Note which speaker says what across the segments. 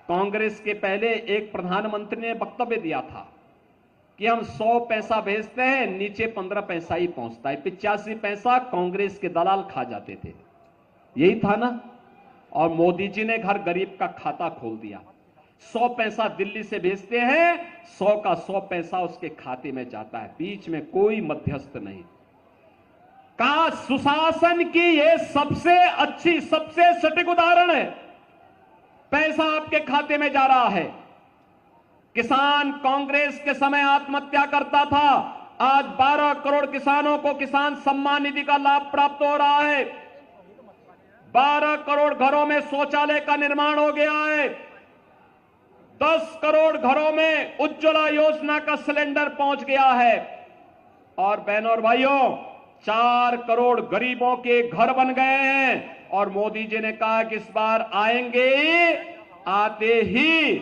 Speaker 1: कांग्रेस के पहले एक प्रधानमंत्री ने वक्तव्य दिया था कि हम 100 पैसा भेजते हैं, नीचे 15 पैसा ही पहुंचता है। 85 पैसा कांग्रेस के दलाल खा जाते थे, यही था ना। और मोदी जी ने हर गरीब का खाता खोल दिया। 100 पैसा दिल्ली से भेजते हैं, 100 का 100 पैसा उसके खाते में जाता है, बीच में कोई मध्यस्थ नहीं। का सुशासन की यह सबसे अच्छी, सबसे सटीक उदाहरण है। पैसा आपके खाते में जा रहा है। किसान कांग्रेस के समय आत्महत्या करता था, आज 12 करोड़ किसानों को किसान सम्मान निधि का लाभ प्राप्त हो रहा है। 12 करोड़ घरों में शौचालय का निर्माण हो गया है। 10 करोड़ घरों में उज्ज्वला योजना का सिलेंडर पहुंच गया है। और बहनों और भाइयों, 4 करोड़ गरीबों के घर बन गए हैं। और मोदी जी ने कहा कि इस बार आएंगे, आते ही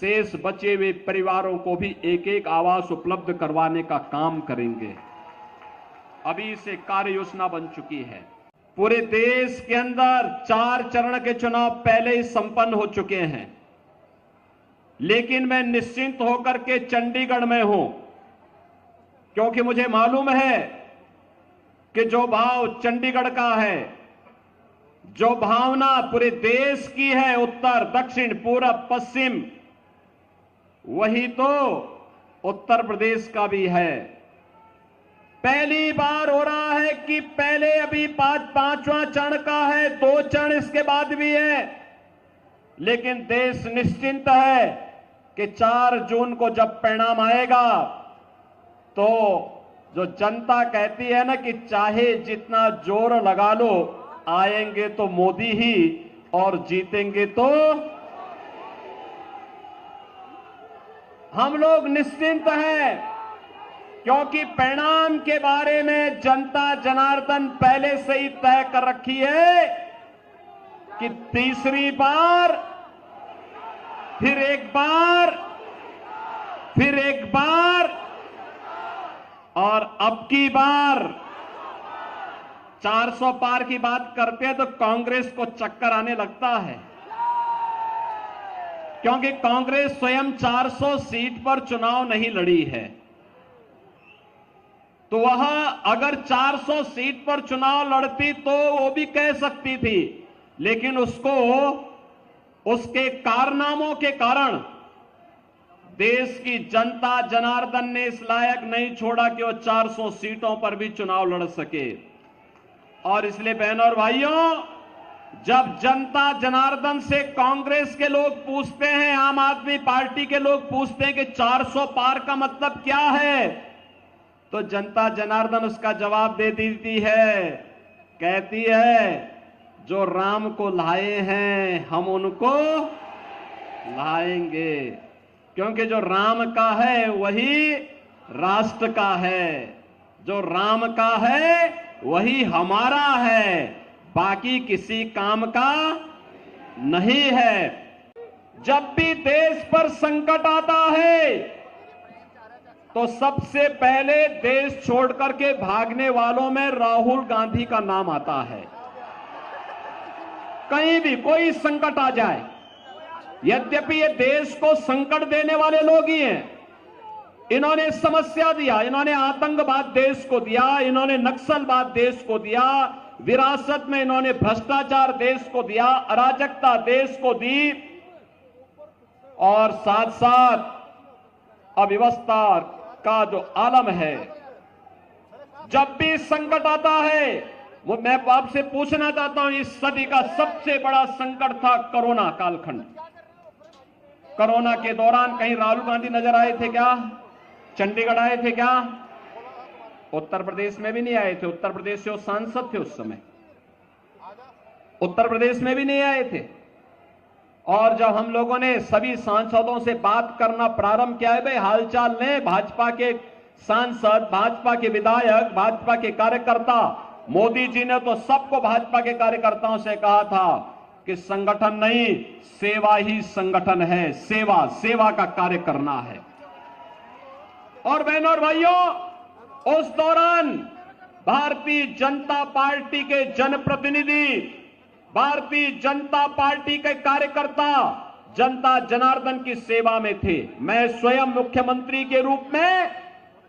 Speaker 1: शेष बचे हुए परिवारों को भी एक एक आवास उपलब्ध करवाने का काम करेंगे। अभी से कार्य योजना बन चुकी है। पूरे देश के अंदर 4 चरण के चुनाव पहले ही संपन्न हो चुके हैं, लेकिन मैं निश्चिंत होकर के चंडीगढ़ में हूं, क्योंकि मुझे मालूम है कि जो भाव चंडीगढ़ का है, जो भावना पूरे देश की है, उत्तर दक्षिण पूरब पश्चिम, वही तो उत्तर प्रदेश का भी है। पहली बार हो रहा है कि पहले अभी पांचवां चरण का है, 2 चरण इसके बाद भी है, लेकिन देश निश्चिंत है कि 4 जून को जब परिणाम आएगा तो जो जनता कहती है ना कि चाहे जितना जोर लगा लो, आएंगे तो मोदी ही और जीतेंगे तो हम लोग निश्चिंत हैं, क्योंकि परिणाम के बारे में जनता जनार्दन पहले से ही तय कर रखी है कि तीसरी बार, फिर एक बार, फिर एक बार और अब की बार 400 पार की बात करते हैं तो कांग्रेस को चक्कर आने लगता है, क्योंकि कांग्रेस स्वयं 400 सीट पर चुनाव नहीं लड़ी है। तो वह अगर 400 सीट पर चुनाव लड़ती तो वो भी कह सकती थी, लेकिन उसको उसके कारनामों के कारण देश की जनता जनार्दन ने इस लायक नहीं छोड़ा कि वो 400 सीटों पर भी चुनाव लड़ सके। और इसलिए बहनों और भाइयों, जब जनता जनार्दन से कांग्रेस के लोग पूछते हैं, आम आदमी पार्टी के लोग पूछते हैं कि 400 पार का मतलब क्या है, तो जनता जनार्दन उसका जवाब दे देती है, कहती है जो राम को लाए हैं हम उनको लाएंगे, क्योंकि जो राम का है वही राष्ट्र का है, जो राम का है वही हमारा है, बाकी किसी काम का नहीं है। जब भी देश पर संकट आता है तो सबसे पहले देश छोड़कर के भागने वालों में राहुल गांधी का नाम आता है। कहीं भी कोई संकट आ जाए, यद्यपि ये देश को संकट देने वाले लोग ही हैं, इन्होंने समस्या दिया, इन्होंने आतंकवाद देश को दिया, इन्होंने नक्सलवाद देश को दिया, विरासत में इन्होंने भ्रष्टाचार देश को दिया, अराजकता देश को दी, और साथ साथ अव्यवस्था का जो आलम है। जब भी संकट आता है, मैं आपसे पूछना चाहता हूं, इस सदी का सबसे बड़ा संकट था कोरोना कालखंड। कोरोना के दौरान कहीं राहुल गांधी नजर आए थे क्या? चंडीगढ़ आए थे क्या? उत्तर प्रदेश में भी नहीं आए थे। उत्तर प्रदेश से वो सांसद थे उस समय, उत्तर प्रदेश में भी नहीं आए थे। और जब हम लोगों ने सभी सांसदों से बात करना प्रारंभ किया है, भाई हालचाल लें, भाजपा के सांसद, भाजपा के विधायक, भाजपा के कार्यकर्ता, मोदी जी ने तो सबको भाजपा के कार्यकर्ताओं से कहा था कि संगठन नहीं, सेवा ही संगठन है, सेवा, सेवा का कार्य करना है। और बहनों और भाइयों, उस दौरान भारतीय जनता पार्टी के जनप्रतिनिधि, भारतीय जनता पार्टी के कार्यकर्ता जनता जनार्दन की सेवा में थे। मैं स्वयं मुख्यमंत्री के रूप में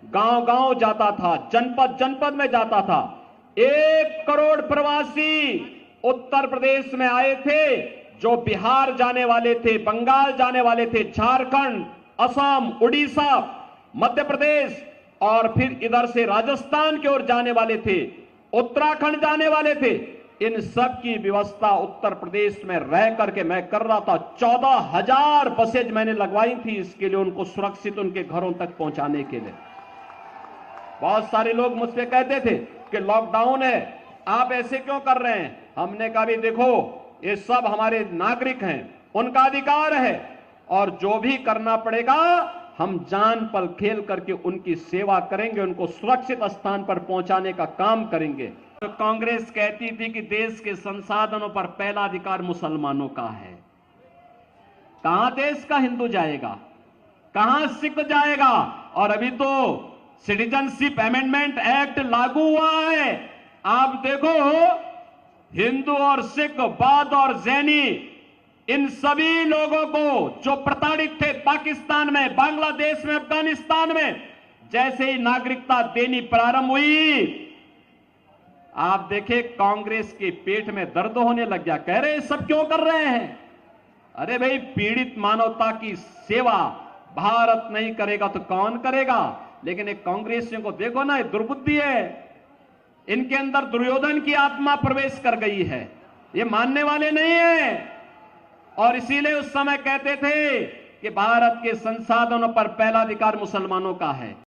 Speaker 1: गांव-गांव जाता था, जनपद जनपद में जाता था। 1 करोड़ प्रवासी उत्तर प्रदेश में आए थे, जो बिहार जाने वाले थे, बंगाल जाने वाले थे, झारखंड, असम, उड़ीसा, मध्य प्रदेश और फिर इधर से राजस्थान की ओर जाने वाले थे, उत्तराखंड जाने वाले थे। इन सब की व्यवस्था उत्तर प्रदेश में रह करके मैं कर रहा था। 14,000 बसेज मैंने लगवाई थी इसके लिए, उनको सुरक्षित उनके घरों तक पहुंचाने के लिए। बहुत सारे लोग मुझसे कहते थे कि लॉकडाउन है, आप ऐसे क्यों कर रहे हैं। हमने कहा भी देखो, ये सब हमारे नागरिक हैं, उनका अधिकार है, और जो भी करना पड़ेगा हम जान पर खेल करके उनकी सेवा करेंगे, उनको सुरक्षित स्थान पर पहुंचाने का काम करेंगे। तो कांग्रेस कहती थी कि देश के संसाधनों पर पहला अधिकार मुसलमानों का है। कहां देश का हिंदू जाएगा, कहां सिख जाएगा। और अभी तो सिटीजनशिप अमेंडमेंट एक्ट लागू हुआ है। आप देखो, हिंदू और सिख, बौद्ध और जैनी, इन सभी लोगों को जो प्रताड़ित थे पाकिस्तान में, बांग्लादेश में, अफगानिस्तान में, जैसे ही नागरिकता देनी प्रारंभ हुई, आप देखें कांग्रेस के पेट में दर्द होने लग गया। कह रहे सब क्यों कर रहे हैं। अरे भाई, पीड़ित मानवता की सेवा भारत नहीं करेगा तो कौन करेगा। लेकिन एक कांग्रेसियों को देखो ना, दुर्बुद्धि है, इनके अंदर दुर्योधन की आत्मा प्रवेश कर गई है, ये मानने वाले नहीं है। और इसीलिए उस समय कहते थे कि भारत के संसाधनों पर पहला अधिकार मुसलमानों का है।